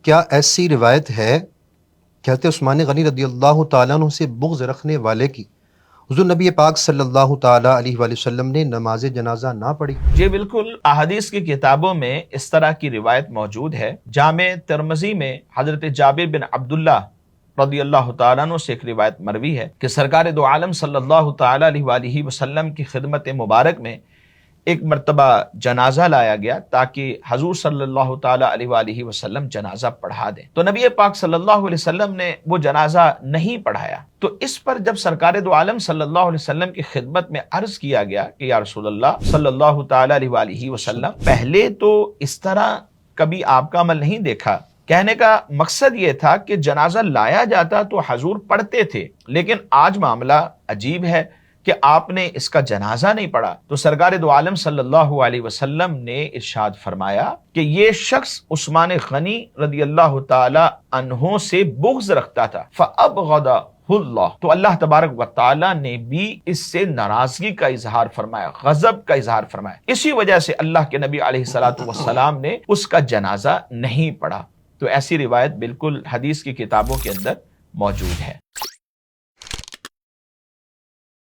کیا ایسی روایت ہے کہ حضرت عثمان غنی رضی اللہ تعالیٰ عنہ سے بغض رکھنے والے کی حضور نبی پاک صلی اللہ تعالیٰ علیہ وآلہ وسلم نے نماز جنازہ نہ پڑھی؟ جی بالکل، احادیث کی کتابوں میں اس طرح کی روایت موجود ہے۔ جامع ترمذی میں حضرت جابر بن عبداللہ رضی اللہ تعالیٰ عنہ سے ایک روایت مروی ہے کہ سرکار دو عالم صلی اللہ تعالیٰ علیہ وآلہ وسلم کی خدمت مبارک میں ایک مرتبہ جنازہ لایا گیا تاکہ حضور صلی اللہ تعالیٰ علیہ وآلہ وسلم جنازہ پڑھا دیں، تو نبی پاک صلی اللہ علیہ وسلم نے وہ جنازہ نہیں پڑھایا۔ تو اس پر جب سرکار دو عالم صلی اللہ علیہ وسلم کی خدمت میں عرض کیا گیا کہ یا رسول اللہ صلی اللہ تعالیٰ علیہ وآلہ وسلم، پہلے تو اس طرح کبھی آپ کا عمل نہیں دیکھا۔ کہنے کا مقصد یہ تھا کہ جنازہ لایا جاتا تو حضور پڑھتے تھے، لیکن آج معاملہ عجیب ہے کہ آپ نے اس کا جنازہ نہیں پڑھا۔ تو سرکار دو عالم صلی اللہ علیہ وسلم نے ارشاد فرمایا کہ یہ شخص عثمان غنی رضی اللہ تعالی عنہ سے بغض رکھتا تھا، فَأَبْغَضَهُ اللہ، تو اللہ تبارک و تعالی نے بھی اس سے ناراضگی کا اظہار فرمایا، غضب کا اظہار فرمایا۔ اسی وجہ سے اللہ کے نبی علیہ الصلوۃ والسلام نے اس کا جنازہ نہیں پڑھا۔ تو ایسی روایت بالکل حدیث کی کتابوں کے اندر موجود ہے۔